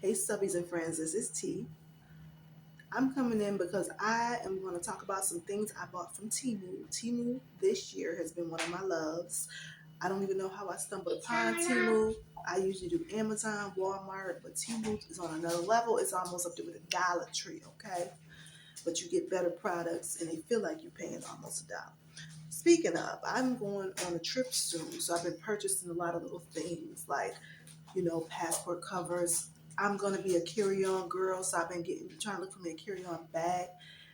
Hey subbies and friends, this is T. I'm coming in because I am going to talk about some things I bought from TEMU. TEMU this year has been one of my loves. I don't even know how I stumbled upon TEMU. I usually do Amazon, Walmart, but TEMU is on another level. It's almost up there with a Dollar Tree, okay? But you get better products and they feel like you're paying almost $1. Speaking of, I'm going on a trip soon, so I've been purchasing a lot of little things like, passport covers. I'm gonna be a carry-on girl, so I've been trying to look for me a carry-on bag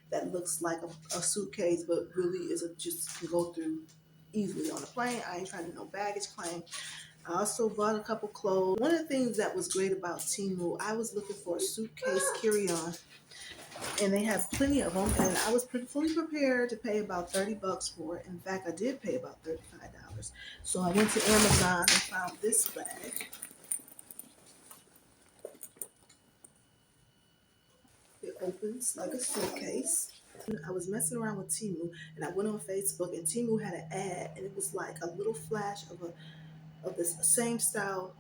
that looks like a suitcase, but really just can go through easily on a plane. I ain't trying to do no baggage claim. I also bought a couple clothes. One of the things that was great about TEMU, I was looking for a suitcase carry-on, and they have plenty of them, and I was fully prepared to pay about $30 for it. In fact, I did pay about $35. So I went to Amazon and found this bag. It opens like a suitcase. I was messing around with TEMU, and I went on Facebook, and TEMU had an ad, and it was like a little flash of this same style.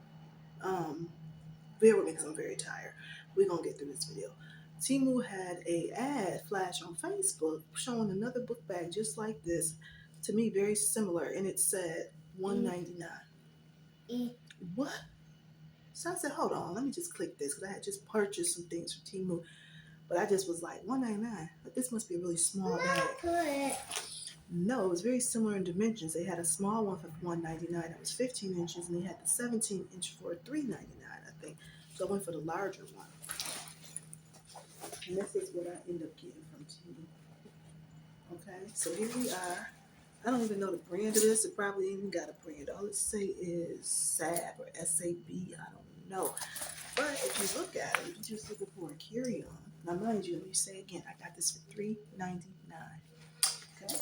Bear with me because I'm very tired. We're gonna get through this video. TEMU had a ad flash on Facebook showing another book bag just like this, to me very similar, and it said $199. What? So I said, hold on, let me just click this because I had just purchased some things from TEMU. But I just was like, $199. But this must be a really small bag. No, it was very similar in dimensions. They had a small one for $199 that was 15 inches, and they had the 17-inch for $399, I think. So I went for the larger one. And this is what I end up getting from TEMU. Okay, so here we are. I don't even know the brand of this. It probably even got a brand. All it say is SAB or SAB. I don't know. But if you look at it, if you're just looking for a carry-on, now mind you, let me say again, I got this for $3.99. Okay,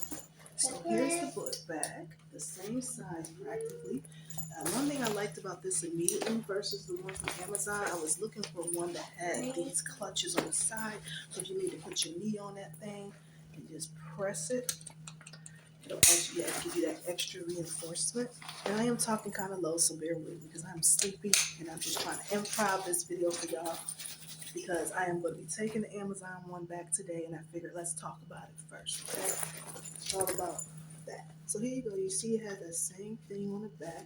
so here's the book bag, the same size practically. One thing I liked about this immediately versus the one from Amazon, I was looking for one that had these clutches on the side, so if you need to put your knee on that thing and just press it, it'll actually give you that extra reinforcement. And I am talking kind of low, so bear with me because I'm sleepy and I'm just trying to improv this video for y'all because I am going to be taking the Amazon one back today, and I figured let's talk about it first, okay? It's all about that. So here you go. You see it has that same thing on the back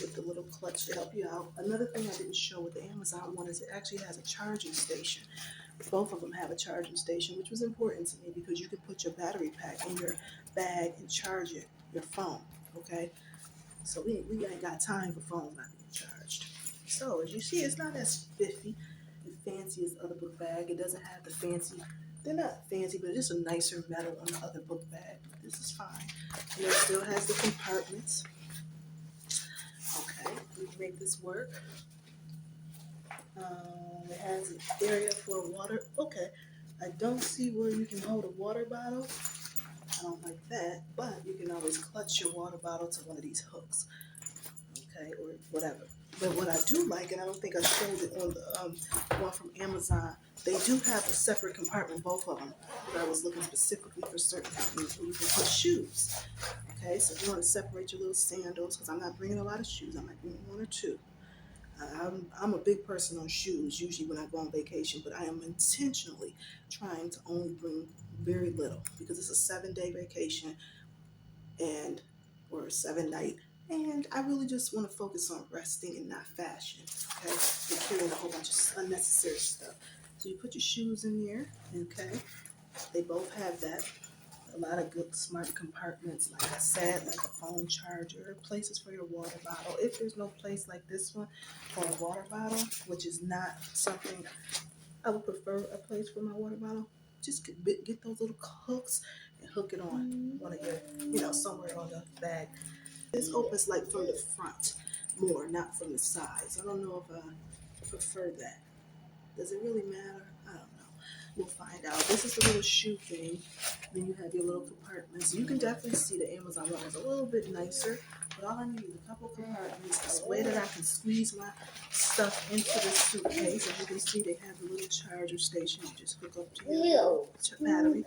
with the little clutch to help you out. Another thing I didn't show with the Amazon one is it actually has a charging station. Both of them have a charging station, which was important to me because you can put your battery pack in your bag and charge your phone, okay? So we ain't got time for phones not being charged. So as you see, it's not as spiffy and fancy as the other book bag. It doesn't have the fancy, they're not fancy, but it's just a nicer metal on the other book bag. This is fine. And it still has the compartments. Okay, we can make this work. It has an area for water. Okay, I don't see where you can hold a water bottle. I don't like that, but you can always clutch your water bottle to one of these hooks, okay, or whatever. But what I do like, and I don't think I showed it on the one from Amazon, they do have a separate compartment, both of them, but I was looking specifically for certain things where you can put shoes. Okay, so if you want to separate your little sandals, because I'm not bringing a lot of shoes, I might bring one or two. I'm a big person on shoes usually when I go on vacation, but I am intentionally trying to only bring very little because it's a 7-day vacation or a 7-night, and I really just want to focus on resting and not fashion, okay, and carrying a whole bunch of unnecessary stuff. So you put your shoes in there, okay, they both have that. A lot of good smart compartments, like I said, like a phone charger, places for your water bottle. If there's no place like this one for a water bottle, which is not something I would prefer a place for my water bottle, just get those little hooks and hook it on one of your, somewhere on the bag. This opens like from the front more, not from the sides. I don't know if I prefer that. Does it really matter? I don't know. We'll find out. This is the little shoe thing. Then you have your little compartments. You can definitely see the Amazon one is a little bit nicer, but all I need is a couple compartments. This way that I can squeeze my stuff into the suitcase. As you can see, they have the little charger station. You just hook up to your battery.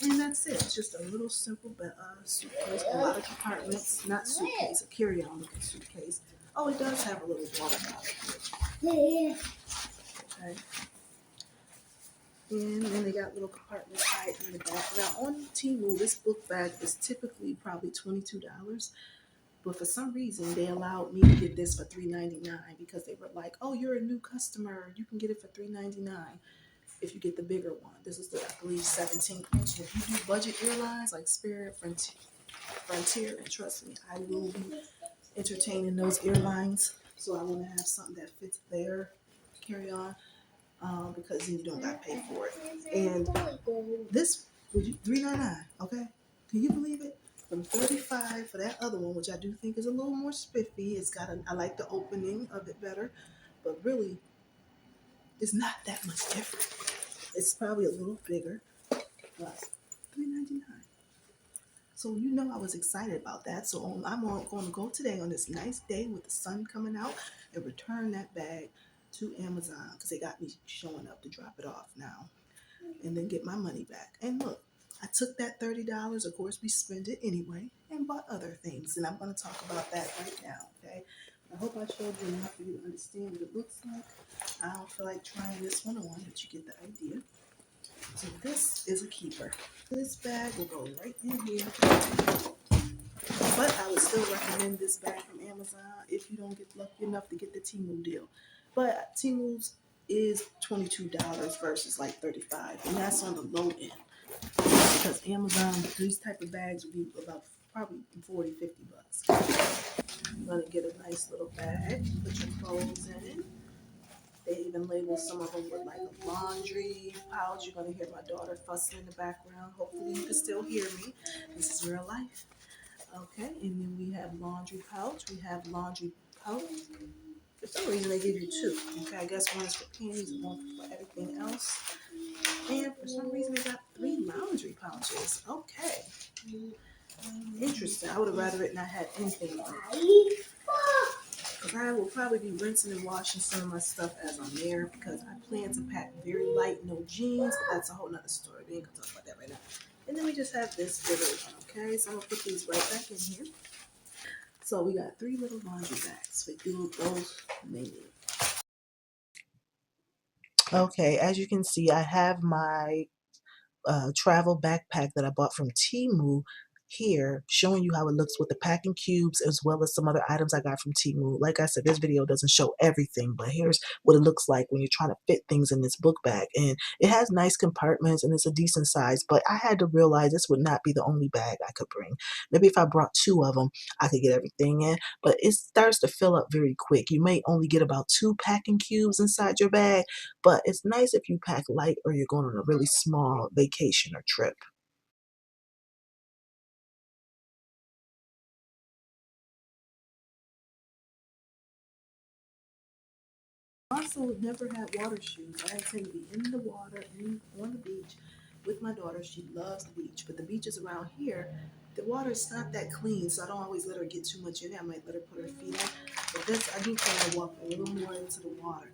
And that's it. It's just a little simple suitcase. A lot of compartments. Not suitcase, a carry-on looking suitcase. Oh, it does have a little water bottle. Okay. And then they got little compartments right in the back. Now on TEMU, this book bag is typically probably $22. But for some reason, they allowed me to get this for $3.99 because they were like, "Oh, you're a new customer. You can get it for $3.99 if you get the bigger one." This is the, I believe, 17-inch. If you do budget airlines like Spirit, Frontier, and trust me, I will be entertaining those airlines. So I want to have something that fits their carry-on, because then you don't got to pay for it. And this, would you $3.99? Okay, can you believe it? From 35 for that other one, which I do think is a little more spiffy. It's got I like the opening of it better, but really, it's not that much different. It's probably a little bigger, but $3.99. So you know I was excited about that. So I'm going to go today on this nice day with the sun coming out and return that bag to Amazon because they got me showing up to drop it off now and then get my money back. And look, I took that $30. Of course, we spent it anyway and bought other things. And I'm going to talk about that right now, okay? I hope I showed you enough for you to understand what it looks like. I don't feel like trying this one on, but you get the idea. So this is a keeper. This bag will go right in here. But I would still recommend this bag from Amazon if you don't get lucky enough to get the TEMU deal. But TEMU's is $22 versus like 35, and that's on the low end. Because Amazon, these type of bags would be about probably 40, $50. I'm gonna get a nice little bag, put your clothes in it. They even label some of them with like a laundry pouch. You're gonna hear my daughter fussing in the background. Hopefully you can still hear me. This is real life. Okay, and then we have laundry pouch. We have laundry pouch. For some reason they give you two. Okay, I guess one is for panties and one for everything else. And for some reason they got 3 laundry pouches. Okay. Interesting. I would have rather it not had anything on it. Because I will probably be rinsing and washing some of my stuff as I'm there because I plan to pack very light, no jeans, but that's a whole nother story. We ain't gonna talk about that right now. And then we just have this bigger one, okay? So I'm gonna put these right back in here. So we got 3 little laundry bags for those maybe. Okay, as you can see, I have my travel backpack that I bought from Temu here, showing you how it looks with the packing cubes as well as some other items I got from Temu. Like I said, this video doesn't show everything, but here's what it looks like when you're trying to fit things in this book bag. And it has nice compartments and it's a decent size, but I had to realize this would not be the only bag I could bring. Maybe if I brought 2 of them, I could get everything in, but it starts to fill up very quick. You may only get about 2 packing cubes inside your bag, but it's nice if you pack light or you're going on a really small vacation or trip. Also, never had water shoes. I intend to be in the water, on the beach with my daughter. She loves the beach, but the beaches around here, the water is not that clean, so I don't always let her get too much in it. I might let her put her feet in. But this, I do plan to walk a little more into the water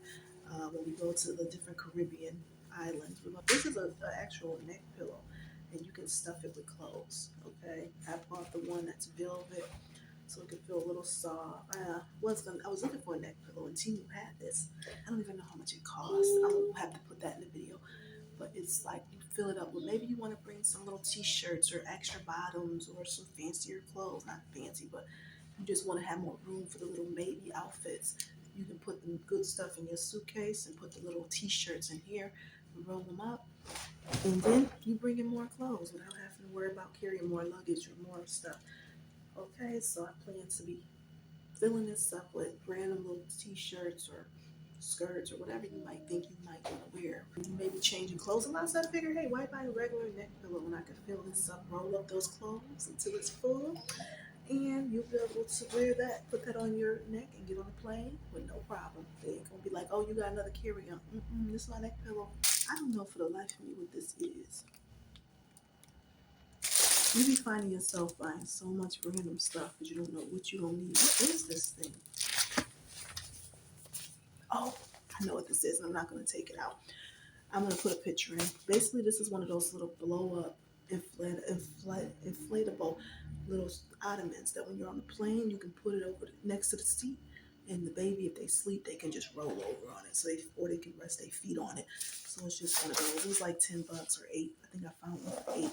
when we go to the different Caribbean islands. This is an actual neck pillow, and you can stuff it with clothes. Okay, I bought the one that's velvet so it could feel a little soft. I was looking for a neck pillow, and Temu had this. I don't even know how much it costs. I'll have to put that in the video. But it's like you fill it up with, maybe you want to bring some little t-shirts or extra bottoms or some fancier clothes. Not fancy, but you just want to have more room for the little baby outfits. You can put the good stuff in your suitcase and put the little t-shirts in here and roll them up. And then you bring in more clothes without having to worry about carrying more luggage or more stuff. Okay, so I plan to be filling this up with random little t-shirts or skirts or whatever you might think you might want to wear. You may be changing clothes, and I said, I figure, hey, why buy a regular neck pillow when I can fill this up, roll up those clothes until it's full, and you'll be able to wear that, put that on your neck, and get on a plane with no problem. They ain't gonna be like, oh, you got another carry-on. This is my neck pillow. I don't know for the life of me what this is. You be finding yourself buying so much random stuff because you don't know what you don't need. What is this thing? Oh, I know what this is, and I'm not going to take it out. I'm going to put a picture in. Basically, this is one of those little blow-up, inflatable little ottomans that when you're on the plane, you can put it over next to the seat, And the baby, if they sleep, they can just roll over on it. So or they can rest their feet on it. So it's just one of those. It was like $10 or $8. I think I found one for $8.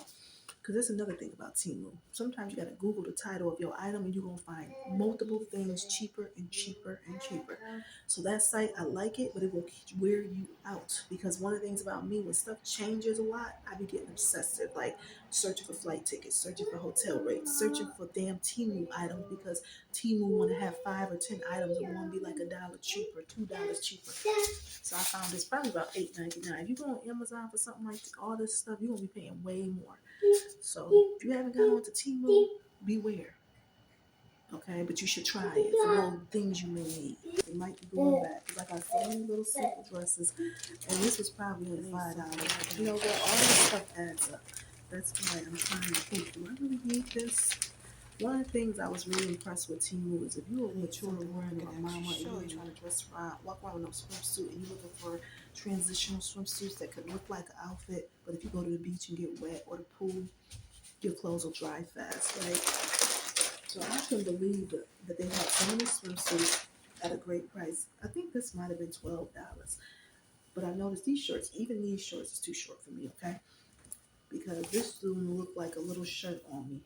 Because that's another thing about Temu. Sometimes you got to Google the title of your item and you're going to find multiple things cheaper and cheaper and cheaper. So that site, I like it, but it will wear you out. Because one of the things about me, when stuff changes a lot, I be getting obsessive. Like searching for flight tickets, searching for hotel rates, searching for damn Temu items because Temu want to have 5 or 10 items and want to be like $1 cheaper, $2 cheaper. So I found this probably about $8.99. If you go on Amazon for something like all this stuff, you're going to be paying way more. So if you haven't gone on to Temu, beware. Okay, but you should try it for little things you may need. It might be going back because I got so many little simple dresses, and this was probably only $5. You know what? All this stuff adds up. That's why I'm trying to think. Do I really need this? One of the things I was really impressed with Temu is if you're a mature woman or a mama and you're trying to dress around, walk around with no swimsuit, and you're looking for transitional swimsuits that could look like an outfit, but if you go to the beach and get wet or the pool, your clothes will dry fast, right? So I couldn't believe that they had so many swimsuits at a great price. I think this might have been $12. But I noticed these shorts, even these shorts is too short for me, okay? Because this dude looked like a little shirt on me.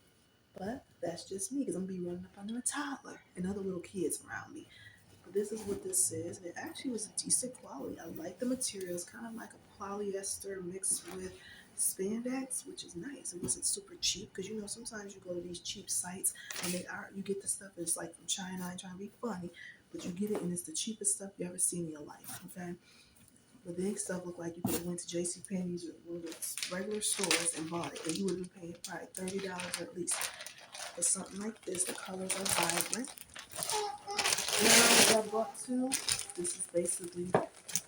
But that's just me because I'm going to be running up under a toddler and other little kids around me. But this is what this is. And it actually was a decent quality. I like the materials, kind of like a polyester mixed with spandex, which is nice. It wasn't super cheap because you know sometimes you go to these cheap sites and you get the stuff that's like from China and trying to be funny, but you get it and it's the cheapest stuff you ever seen in your life. Okay. But the stuff looked like you could have went to J.C. Penney's or one of the regular stores and bought it, and you would have been paying probably $30 at least for something like this. The colors are vibrant. Now what I bought too, this is basically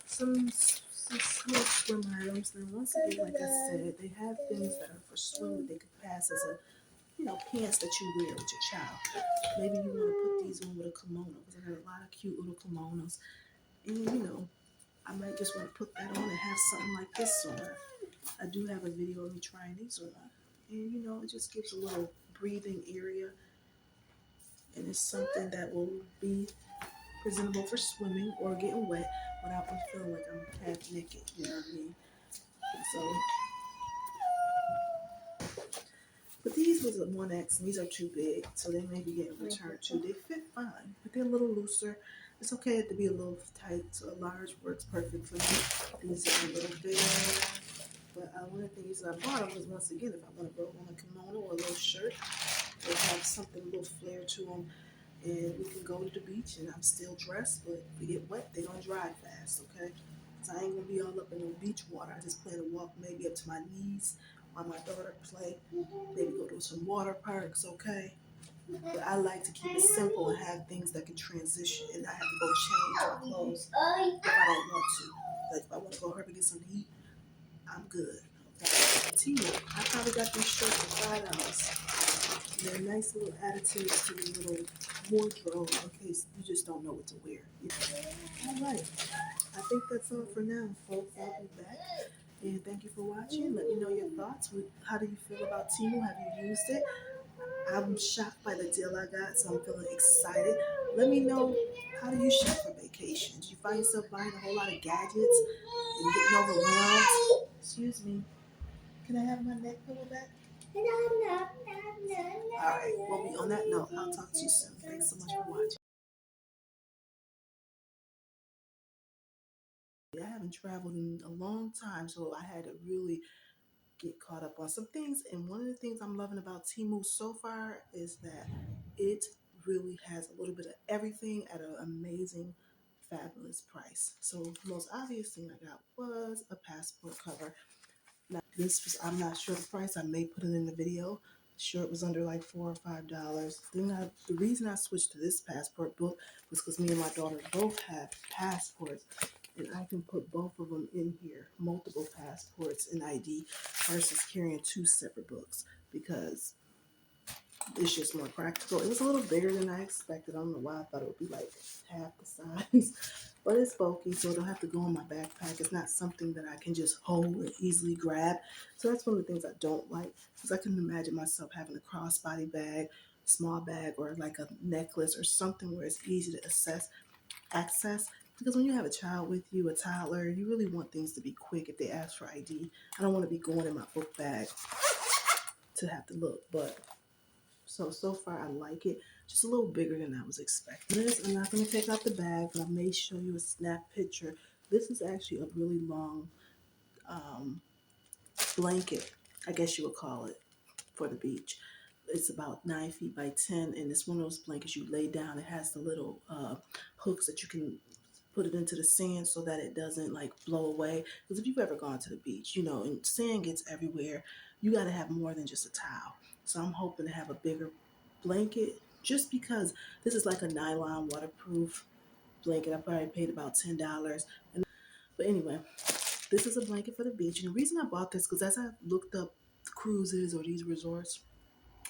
some small swim items. Now once again, like I said, they have things that are for swim that they could pass as a pants that you wear with your child. Maybe you want to put these on with a kimono because I got a lot of cute little kimonos, and I might just want to put that on and have something like this on. I do have a video of me trying these on, and it just gives a little breathing area, and it's something that will be presentable for swimming or getting wet without me feeling like I'm half naked. You know what I mean? So, but these was a 1X, and these are too big, so they may be getting returned too. They fit fine, but they're a little looser. It's okay to be a little tight, so a large works perfect for me. These are a little bigger. But one of the things that I bought them was, once again, if I want to go on a kimono or a little shirt, they have something, a little flair to them, and we can go to the beach, and I'm still dressed, but if we get wet, they don't dry fast, okay? So I ain't gonna be all up in the beach water. I just plan to walk maybe up to my knees while my daughter play, maybe go to some water parks, okay? But I like to keep it simple and have things that can transition, and I have to go change my clothes if I don't want to. Like if I want to go hurry and get something to eat, I'm good. Okay. Temu, I probably got these shirts for $5. They're nice little additives to the little wardrobe in case you just don't know what to wear. All right. I think that's all for now, folks. I'll be back. And thank you for watching. Let me know your thoughts. How do you feel about Temu? Have you used it? I'm shocked by the deal I got, so I'm feeling excited. Let me know, how do you shop for vacations? You find yourself buying a whole lot of gadgets and getting overwhelmed? Excuse me. Can I have my neck pillow back? No, no, no, no. All right. Well, on that note, I'll talk to you soon. Thanks so much for watching. I haven't traveled in a long time, so I had to really get caught up on some things. And one of the things I'm loving about Temu so far is that it really has a little bit of everything at an amazing, fabulous price. So the most obvious thing I got was a passport cover. Now this was, I'm not sure the price. I may put it in the video. Sure, it was under like $4 or $5. The reason I switched to this passport book was because me and my daughter both have passports, and I can put both of them in here, multiple passports and ID, versus carrying two separate books because it's just more practical. It was a little bigger than I expected. I don't know why I thought it would be like half the size, but it's bulky, so it'll have to go in my backpack. It's not something that I can just hold and easily grab. So that's one of the things I don't like, because I couldn't imagine myself having a crossbody bag, small bag, or like a necklace or something where it's easy to access. access. Because when you have a child with you, a toddler, you really want things to be quick if they ask for ID. I don't want to be going in my book bag to have to look. But so far I like it. Just a little bigger than I was expecting. This, I'm not going to take out the bag, but I may show you a snap picture. This is actually a really long blanket, I guess you would call it, for the beach. It's about 9 feet by 10, and it's one of those blankets you lay down. It has the little hooks that you can put it into the sand so that it doesn't like blow away. Because if you've ever gone to the beach, you know, and sand gets everywhere, you got to have more than just a towel. So I'm hoping to have a bigger blanket just because this is like a nylon waterproof blanket. I probably paid about $10. But anyway, this is a blanket for the beach. And the reason I bought this because as I looked up cruises or these resorts,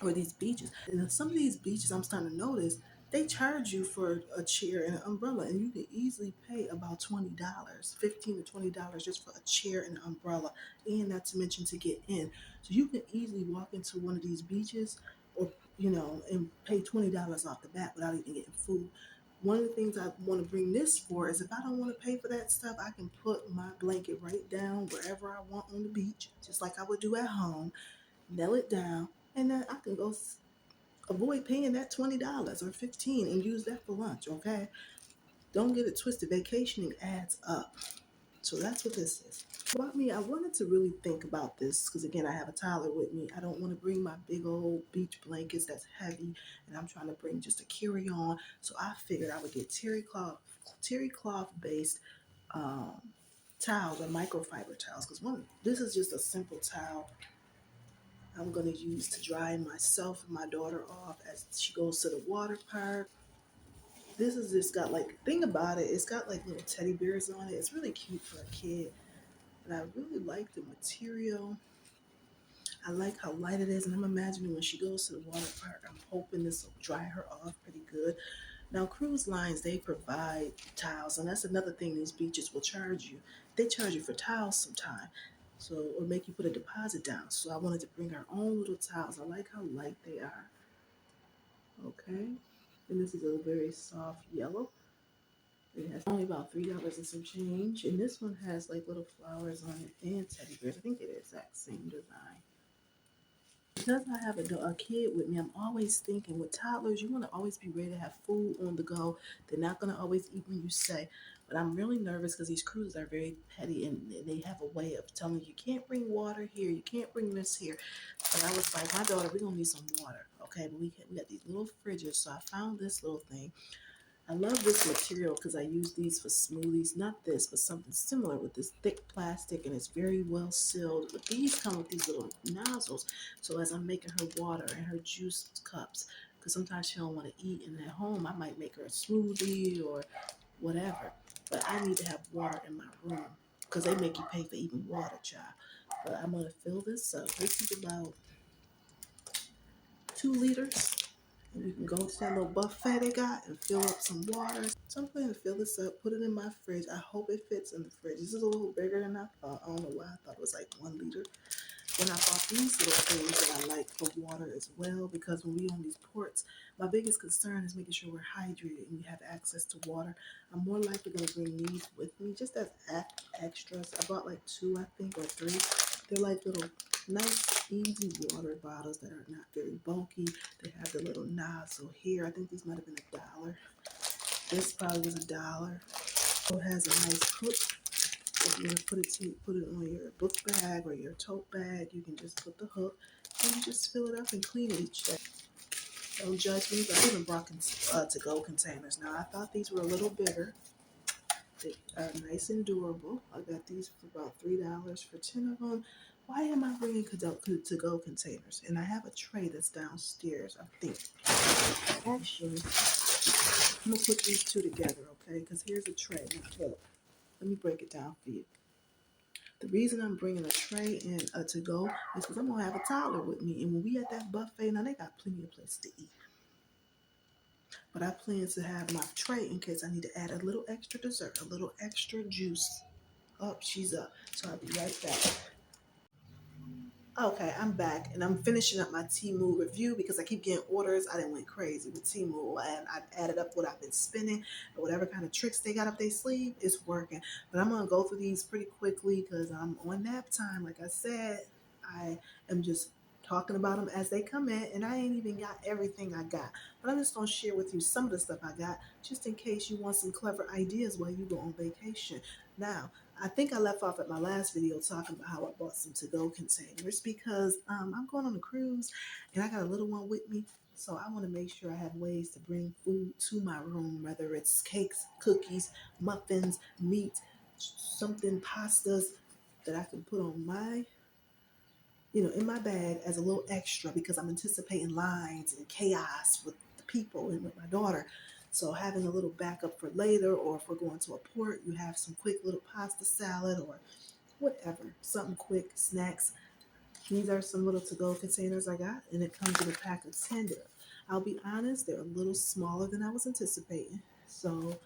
or these beaches. And some of these beaches I'm starting to notice they charge you for a chair and an umbrella, and you can easily pay about $20, $15 to $20 just for a chair and an umbrella, and not to mention to get in. So you can easily walk into one of these beaches, or and pay $20 off the bat without even getting food. One of the things I want to bring this for is if I don't want to pay for that stuff, I can put my blanket right down wherever I want on the beach, just like I would do at home, nail it down, and then I can go avoid paying that $20 or $15 and use that for lunch. Okay, don't get it twisted. Vacationing adds up. So that's what this is. About me, I wanted to really think about this because again, I have a toddler with me. I don't want to bring my big old beach blankets that's heavy, and I'm trying to bring just a carry-on. So I figured I would get terry cloth based um, towels or microfiber towels because this is just a simple towel I'm going to use to dry myself and my daughter off as she goes to the water park. This is just got like, thing about it, it's got like little teddy bears on it. It's really cute for a kid. And I really like the material. I like how light it is. And I'm imagining when she goes to the water park, I'm hoping this will dry her off pretty good. Now, cruise lines, they provide towels. And that's another thing these beaches will charge you. They charge you for towels sometime. So, or make you put a deposit down. So I wanted to bring our own little towels. I like how light they are. Okay. And this is a very soft yellow. It has only about $3 and some change. And this one has like little flowers on it and teddy bears. I think they're the exact same design. Because I have a kid with me, I'm always thinking with toddlers, you want to always be ready to have food on the go. They're not going to always eat when you say. But I'm really nervous because these cruises are very petty and they have a way of telling you, you can't bring water here, you can't bring this here. But I was like, my daughter, we're going to need some water. Okay, but we got these little fridges. So I found this little thing. I love this material because I use these for smoothies. Not this, but something similar with this thick plastic, and it's very well sealed. But these come with these little nozzles. So as I'm making her water and her juice cups, because sometimes she don't want to eat, and at home I might make her a smoothie or whatever. But I need to have water in my room because they make you pay for even water, child. But I'm gonna fill this up. This is about 2 liters. And you can go to that little buffet they got and fill up some water. So I'm going to fill this up, put it in my fridge. I hope it fits in the fridge. This is a little bigger than I thought. I don't know why I thought it was like 1 liter. Then I bought these little things that I like for water as well because when we on these ports, my biggest concern is making sure we're hydrated and we have access to water. I'm more likely going to bring these with me just as extras. I bought like 2, I think, or 3. They're like little nice, easy water bottles that are not very bulky. They have the little nozzle here. I think these might have been $1. This probably was $1. It has a nice hook. If you want to put it on your book bag or your tote bag, you can just put the hook and you just fill it up and clean it each day. Don't judge me, but I even brought to-go containers. Now, I thought these were a little bigger. They are nice and durable. I got these for about $3 for 10 of them. Why am I bringing to-go containers? And I have a tray that's downstairs, I think. Actually, I'm going to put these two together, okay? Because here's a tray. Now, look, let me break it down for you. The reason I'm bringing a tray in to go is because I'm going to have a toddler with me. And when we at that buffet, now they got plenty of places to eat. But I plan to have my tray in case I need to add a little extra dessert, a little extra juice. Up, she's up. So I'll be right back. Okay, I'm back and I'm finishing up my TEMU review because I keep getting orders. I didn't went crazy with TEMU and I've added up what I've been spending and whatever kind of tricks they got up their sleeve is working. But I'm gonna go through these pretty quickly because I'm on nap time. Like I said, I am just talking about them as they come in and I ain't even got everything I got. But I'm just gonna share with you some of the stuff I got just in case you want some clever ideas while you go on vacation. Now, I think I left off at my last video talking about how I bought some to-go containers because I'm going on a cruise and I got a little one with me. So I want to make sure I have ways to bring food to my room, whether it's cakes, cookies, muffins, meat, something, pastas that I can put on my, in my bag as a little extra because I'm anticipating lines and chaos with the people and with my daughter. So having a little backup for later, or if we're going to a port, you have some quick little pasta salad or whatever, something quick, snacks. These are some little to-go containers I got, and it comes in a pack of 10. I'll be honest, they're a little smaller than I was anticipating. So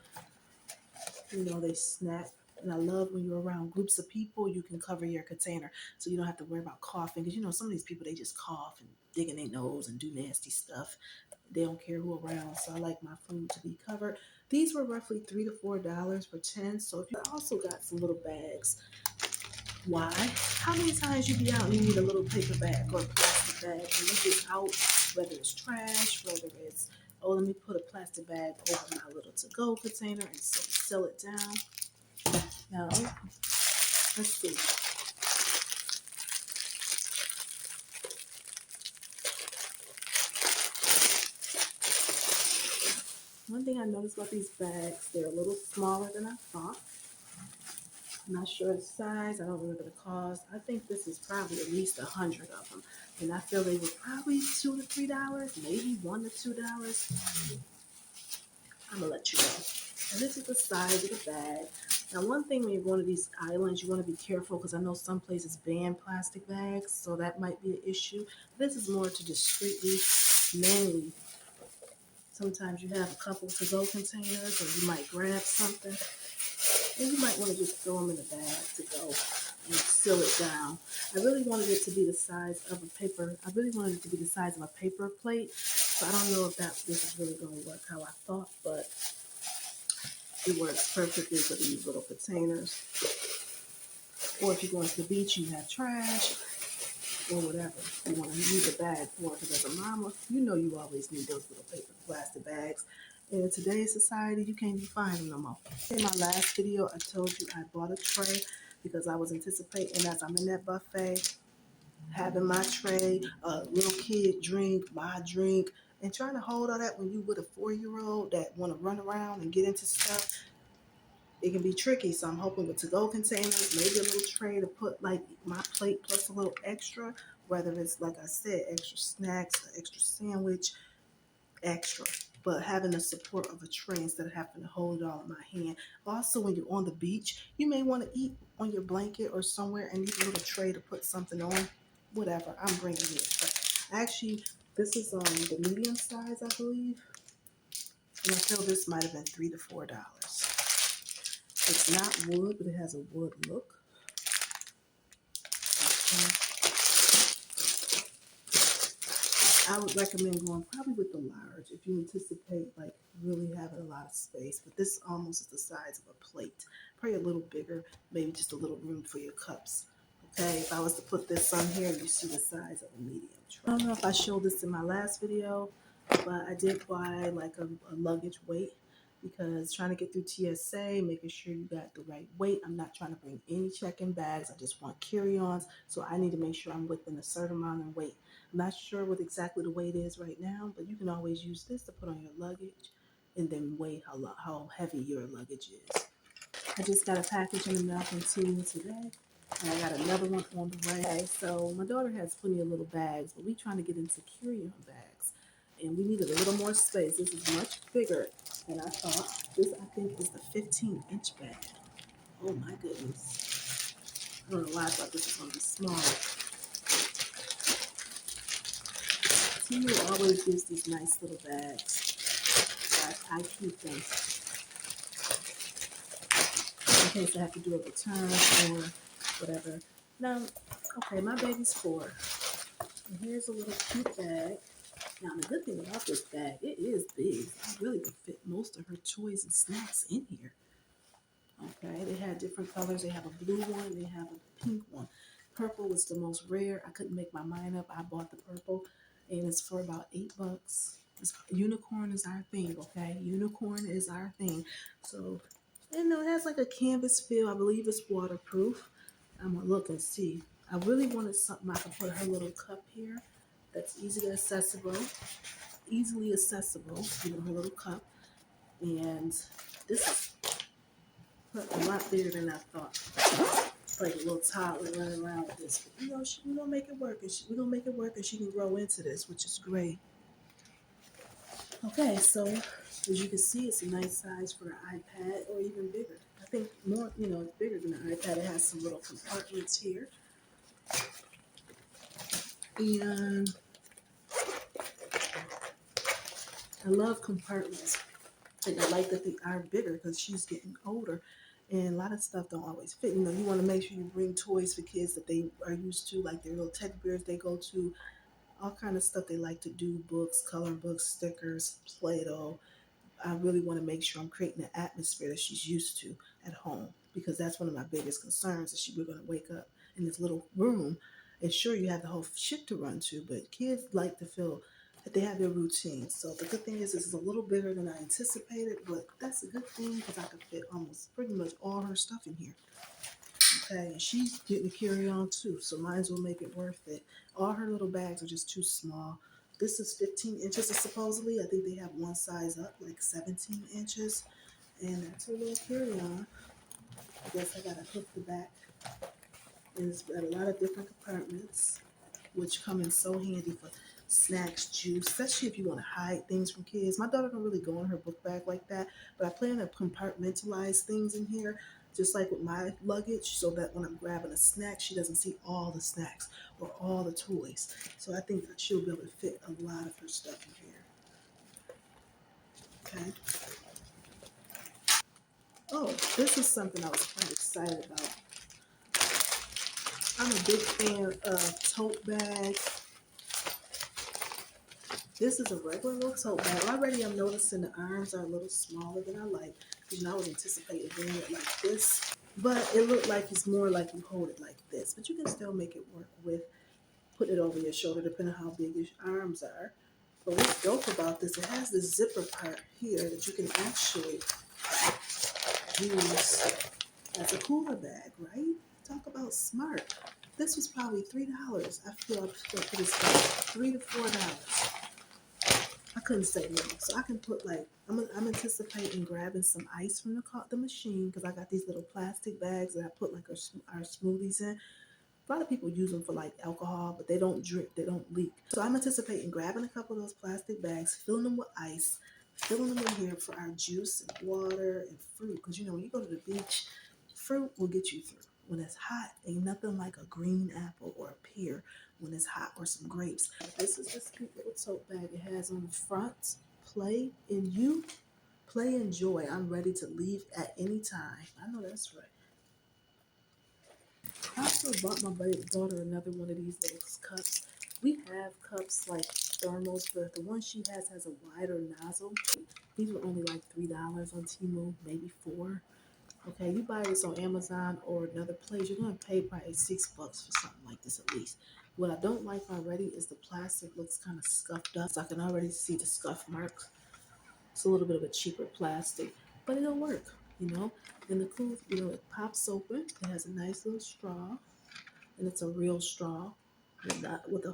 they snap. And I love when you're around groups of people, you can cover your container so you don't have to worry about coughing. Because some of these people, they just cough and dig in their nose and do nasty stuff. They don't care who around. So I like my food to be covered. These were roughly $3 to $4 for 10. So if you also got some little bags, why? How many times you be out and you need a little paper bag or a plastic bag and you get out, whether it's trash, whether it's, oh, let me put a plastic bag over my little to-go container and sell it down. Now, let's see. One thing I noticed about these bags, they're a little smaller than I thought. I'm not sure the size. I don't remember the cost. I think this is probably at least 100 of them. And I feel they were probably $2 to $3, maybe $1 to $2. I'm going to let you know. And this is the size of the bag. Now, one thing when you're going to these islands, you want to be careful because I know some places ban plastic bags, so that might be an issue. This is more to discreetly, mainly. Sometimes you have a couple to-go containers, or you might grab something, and you might want to just throw them in a bag to go and seal it down. I really wanted it to be the size of a paper. I really wanted it to be the size of a paper plate. So I don't know if this is really going to work how I thought, but it works perfectly for these little containers. Or if you're going to the beach, you have trash or whatever you want to use a bag for. Because as a mama, you always need those little paper plastic bags. And in today's society, you can't even find them no more. In my last video, I told you I bought a tray because I was anticipating as I'm in that buffet, having my tray, a little kid drink, my drink, and trying to hold all that when you with a 4-year-old that want to run around and get into stuff. It can be tricky, so I'm hoping with to-go containers, maybe a little tray to put like my plate plus a little extra, whether it's, like I said, extra snacks, extra sandwich, extra. But having the support of a tray instead of having to hold it all in my hand. Also, when you're on the beach, you may want to eat on your blanket or somewhere and need a little tray to put something on. Whatever, I'm bringing it. But actually, this is the medium size, I believe. And I feel this might have been $3 to $4. It's not wood, but it has a wood look. Okay. I would recommend going probably with the large if you anticipate like really having a lot of space. But this almost is the size of a plate. Probably a little bigger, maybe just a little room for your cups. Okay, if I was to put this on here, you see the size of a medium tray. I don't know if I showed this in my last video, but I did buy like a luggage weight because trying to get through TSA, making sure you got the right weight. I'm not trying to bring any check-in bags. I just want carry-ons. So I need to make sure I'm within a certain amount of weight. I'm not sure what exactly the weight is right now, but you can always use this to put on your luggage and then weigh how heavy your luggage is. I just got a package in the mail from TEMU today. And I got another one on the way. So my daughter has plenty of little bags, but we trying to get into carry-on bags. And we needed a little more space. This is much bigger than I thought. This, I think, is the 15-inch bag. Oh my goodness. I don't know why I thought this was going to be small. TEMU always gives these nice little bags. I keep them in case I have to do a return or whatever. Now, okay, my baby's 4. And here's a little cute bag. Now, the good thing about this bag, it is big. It really can fit most of her toys and snacks in here. Okay, they had different colors. They have a blue one, they have a pink one. Purple was the most rare. I couldn't make my mind up. I bought the purple, and it's for about $8. Unicorn is our thing, okay? Unicorn is our thing. So, it has like a canvas feel. I believe it's waterproof. I'm gonna look and see. I really wanted something I could put her little cup here that's easily accessible, her little cup. And this is a lot bigger than I thought. Like a little toddler running around with this. But we're gonna make it work, and we're gonna make it work, and she can grow into this, which is great. Okay, so as you can see, it's a nice size for an iPad or even bigger. I think more, it's bigger than an iPad. It has some little compartments here, and I love compartments. And I like that they are bigger because she's getting older, and a lot of stuff don't always fit. You want to make sure you bring toys for kids that they are used to, like their little teddy bears they go to, all kind of stuff they like to do, books, coloring books, stickers, Play-Doh. I really want to make sure I'm creating an atmosphere that she's used to at home, because that's one of my biggest concerns, is we're going to wake up in this little room, and sure, you have the whole shit to run to, but kids like to feel that they have their routine. So the good thing is this is a little bigger than I anticipated, but that's a good thing because I could fit almost pretty much all her stuff in here. Okay, and she's getting to carry on too, so might as well make it worth it. All her little bags are just too small. This is 15 inches supposedly. I think they have one size up, like 17 inches. And that's her little carry-on. I guess I gotta hook the back. And it's got a lot of different compartments, which come in so handy for snacks, juice, especially if you want to hide things from kids. My daughter don't really go in her book bag like that, but I plan to compartmentalize things in here, just like with my luggage, so that when I'm grabbing a snack, she doesn't see all the snacks or all the toys. So I think that she'll be able to fit a lot of her stuff in here. Okay. Oh, this is something I was quite excited about. I'm a big fan of tote bags. This is a regular little tote bag. Already I'm noticing the arms are a little smaller than I like, because I was anticipating doing it like this. But it looked like it's more like you hold it like this. But you can still make it work with putting it over your shoulder, depending on how big your arms are. But what's dope about this, it has this zipper part here that you can actually use as a cooler bag, right? Talk about smart. This was probably $3. I feel I put this $3 to $4. I couldn't say no. So I can put I'm anticipating grabbing some ice from the machine, because I got these little plastic bags that I put like our smoothies in. A lot of people use them for like alcohol, but they don't drip, they don't leak. So I'm anticipating grabbing a couple of those plastic bags, filling them with ice, filling them in here for our juice and water and fruit. Because when you go to the beach, fruit will get you through. When it's hot, ain't nothing like a green apple or a pear when it's hot, or some grapes. This is this cute little tote bag. It has on the front, play and you, play and joy. I'm ready to leave at any time. I know that's right. I also bought my daughter another one of these little cups. We have cups like thermals, but the one she has a wider nozzle. These were only like $3 on TEMU, maybe 4. Okay, you buy this on Amazon or another place, you're gonna pay probably $6 for something like this at least. What I don't like already is the plastic looks kind of scuffed up. So I can already see the scuff marks. It's a little bit of a cheaper plastic, but it'll work, you know. And the cool, it pops open. It has a nice little straw, and it's a real straw, and not with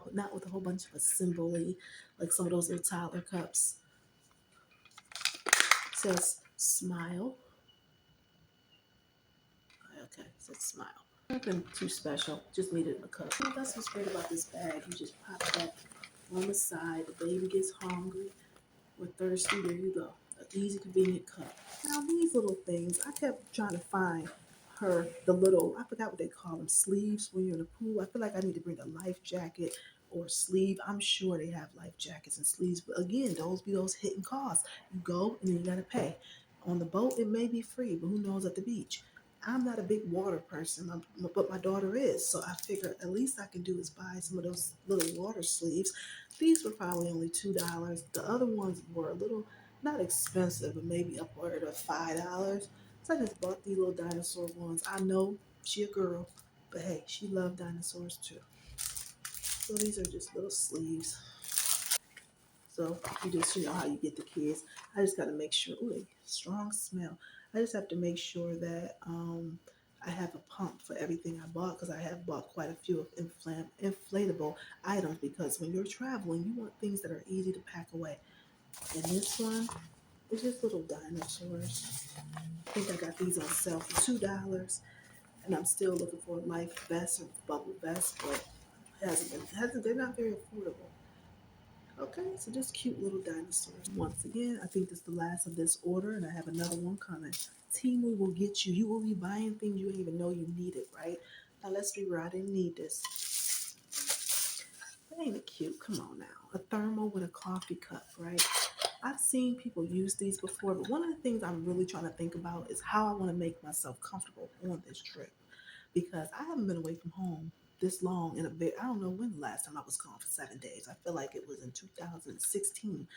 a whole bunch of assembly like some of those little toddler cups. It says smile. Okay, it says smile. Nothing too special. Just needed a cup. That's what's great about this bag. You just pop that on the side. The baby gets hungry or thirsty. There you go. An easy, convenient cup. Now these little things, I kept trying to find her the little, I forgot what they call them, sleeves when you're in the pool. I feel like I need to bring a life jacket or sleeve. I'm sure they have life jackets and sleeves, but again, those be those hidden costs. You go and then you gotta pay. On the boat, it may be free, but who knows at the beach? I'm not a big water person, but my daughter is. So I figured at least I can do is buy some of those little water sleeves. These were probably only $2. The other ones were a little not expensive, but maybe upward of $5. So I just bought these little dinosaur ones. I know she a girl, but hey, she loved dinosaurs too. So these are just little sleeves. So you know how you get the kids. I just got to make sure. Ooh, strong smell. I just have to make sure that I have a pump for everything I bought because I have bought quite a few of inflatable items because when you're traveling, you want things that are easy to pack away. And this one is just little dinosaurs. I think I got these on sale for $2, and I'm still looking for a life vest or bubble vest, but they're not very affordable. Okay, so just cute little dinosaurs. Once again, I think this is the last of this order, and I have another one coming. Temu will get you. You will be buying things you didn't even know you needed, right? Now let's be real. I didn't need this. But ain't it cute? Come on now. A thermal with a coffee cup, right? I've seen people use these before, but one of the things I'm really trying to think about is how I want to make myself comfortable on this trip because I haven't been away from home this long in a bit. I don't know when the last time I was gone for 7 days. I feel like it was in 2016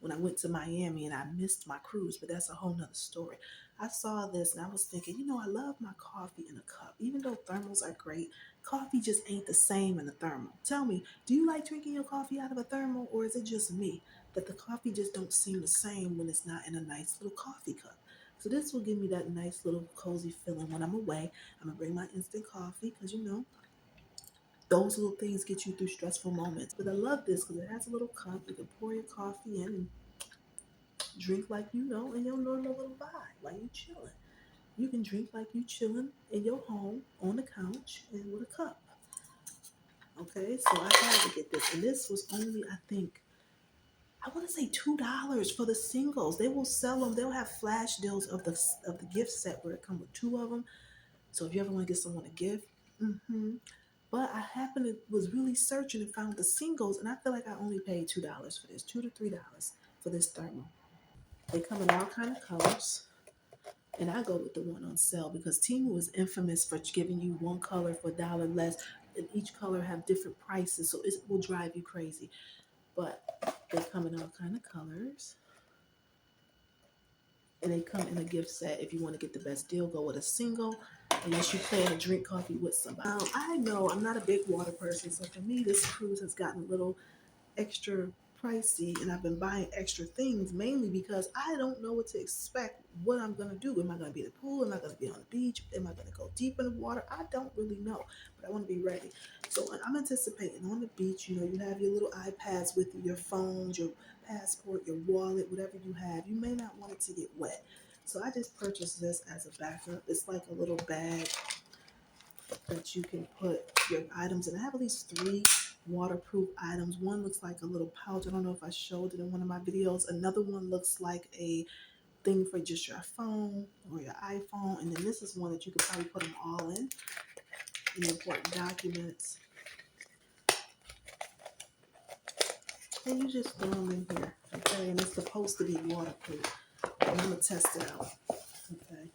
when I went to Miami and I missed my cruise, but that's a whole nother story. I saw this and I was thinking, I love my coffee in a cup. Even though thermals are great, coffee just ain't the same in a thermal. Tell me, do you like drinking your coffee out of a thermal or is it just me that the coffee just don't seem the same when it's not in a nice little coffee cup? So this will give me that nice little cozy feeling when I'm away. I'm gonna bring my instant coffee because those little things get you through stressful moments. But I love this because it has a little cup. You can pour your coffee in and drink like in your normal little vibe, like you chilling. You can drink like you chilling in your home on the couch and with a cup. Okay, so I had to get this, and this was only I think I want to say $2 for the singles. They will sell them. They'll have flash deals of the gift set where it comes with two of them. So if you ever want to get someone a gift, but I happened to was really searching and found the singles, and I feel like I only paid $2 for this, $2 to $3 for this thermal. They come in all kind of colors. And I go with the one on sale because Temu is infamous for giving you one color for $1 less, and each color have different prices, so it will drive you crazy. But they come in all kind of colors, and they come in a gift set. If you want to get the best deal, go with a single. Unless you plan to drink coffee with somebody. I know I'm not a big water person, so for me, this cruise has gotten a little extra pricey and I've been buying extra things mainly because I don't know what to expect, what I'm going to do. Am I going to be in the pool? Am I going to be on the beach? Am I going to go deep in the water? I don't really know, but I want to be ready. So I'm anticipating on the beach, you have your little iPads with you, your phones, your passport, your wallet, whatever you have. You may not want it to get wet. So I just purchased this as a backup. It's like a little bag that you can put your items in. I have at least three waterproof items. One looks like a little pouch. I don't know if I showed it in one of my videos. Another one looks like a thing for just your phone or your iPhone. And then this is one that you could probably put them all in. The important documents. And you just throw them in here. Okay, and it's supposed to be waterproof. And I'm going to test it out. Okay.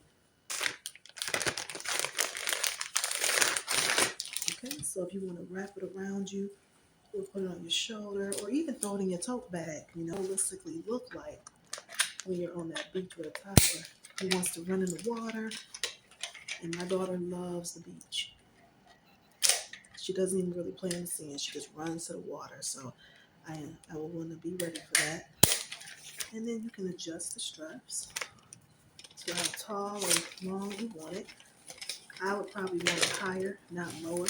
Okay, so if you want to wrap it around you, or put it on your shoulder, or even throw it in your tote bag, realistically look like when you're on that beach with a toddler who wants to run in the water. And my daughter loves the beach. She doesn't even really play in the sand. She just runs to the water. So I will want to be ready for that. And then you can adjust the straps to how tall or long you want it. I would probably want it higher, not lower.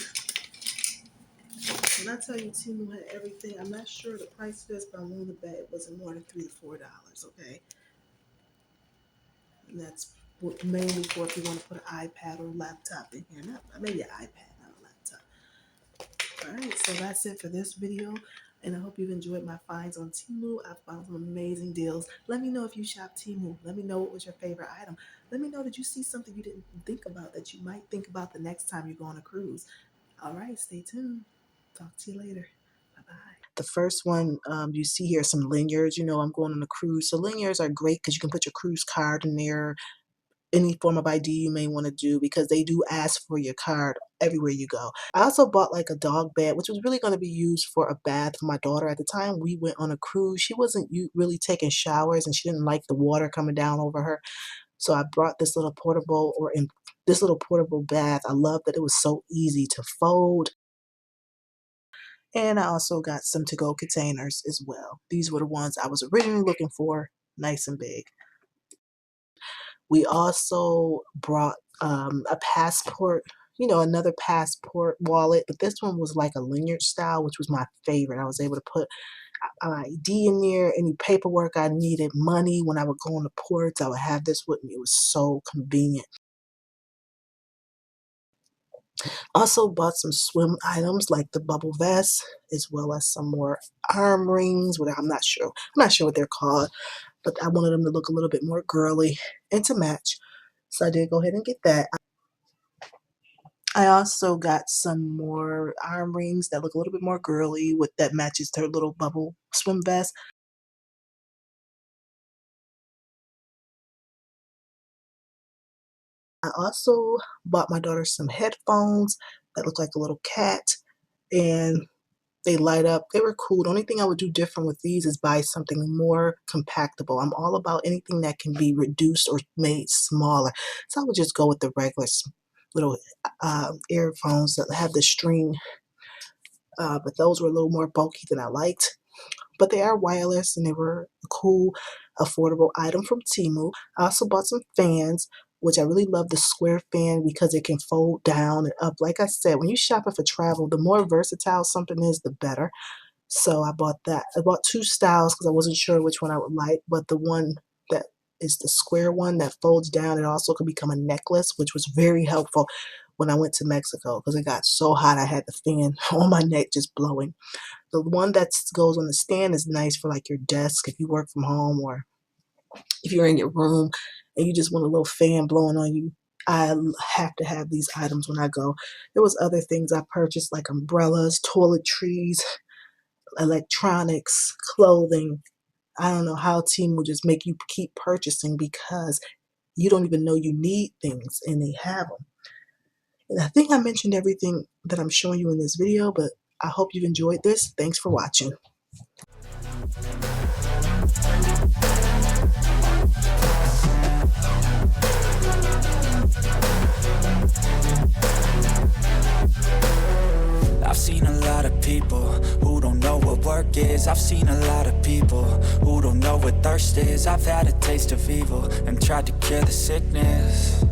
When I tell you Temu had everything, I'm not sure the price of this, but I'm willing to bet it wasn't more than $3 to $4. Okay, and that's mainly for if you want to put an iPad or laptop in here. Not maybe an iPad, not a laptop. All right, so that's it for this video. And I hope you've enjoyed my finds on Temu. I found some amazing deals. Let me know if you shop Temu. Let me know what was your favorite item. Let me know, did you see something you didn't think about that you might think about the next time you go on a cruise? All right, stay tuned. Talk to you later. Bye-bye. The first one you see here, some lanyards. I'm going on a cruise. So lanyards are great because you can put your cruise card in there, any form of ID you may want to do, because they do ask for your card everywhere you go. I also bought like a dog bed, which was really going to be used for a bath for my daughter. At the time we went on a cruise, she wasn't really taking showers and she didn't like the water coming down over her. So I brought this little portable this little portable bath. I love that it was so easy to fold. And I also got some to-go containers as well. These were the ones I was originally looking for, nice and big. We also brought a passport, another passport wallet, but this one was like a lanyard style, which was my favorite. I was able to put ID in there, any paperwork I needed, money when I would go on the ports, I would have this with me. It was so convenient. Also bought some swim items like the bubble vest, as well as some more arm rings, what I'm not sure. I'm not sure what they're called, but I wanted them to look a little bit more girly and to match. So I did go ahead and get that. I also got some more arm rings that look a little bit more girly with that matches her little bubble swim vest. I also bought my daughter some headphones that look like a little cat, and they light up. They were cool. The only thing I would do different with these is buy something more compactable. I'm all about anything that can be reduced or made smaller. So I would just go with the regular little earphones that have the string, but those were a little more bulky than I liked. But they are wireless and they were a cool, affordable item from TEMU. I also bought some fans, which I really love the square fan because it can fold down and up. Like I said, when you're shopping for travel, the more versatile something is, the better. So I bought that. I bought two styles because I wasn't sure which one I would like, but the one that is the square one that folds down, it also could become a necklace, which was very helpful when I went to Mexico because it got so hot I had the fan on my neck just blowing. The one that goes on the stand is nice for like your desk if you work from home or if you're in your room and you just want a little fan blowing on you. I have to have these items when I go. There was other things I purchased like umbrellas, toiletries, electronics, clothing. I don't know how Team will just make you keep purchasing because you don't even know you need things and they have them. And I think I mentioned everything that I'm showing you in this video, but I hope you've enjoyed this. Thanks for watching. I've seen a lot of people who don't know what work is. I've seen a lot of people who don't know what thirst is. I've had a taste of evil and tried to cure the sickness.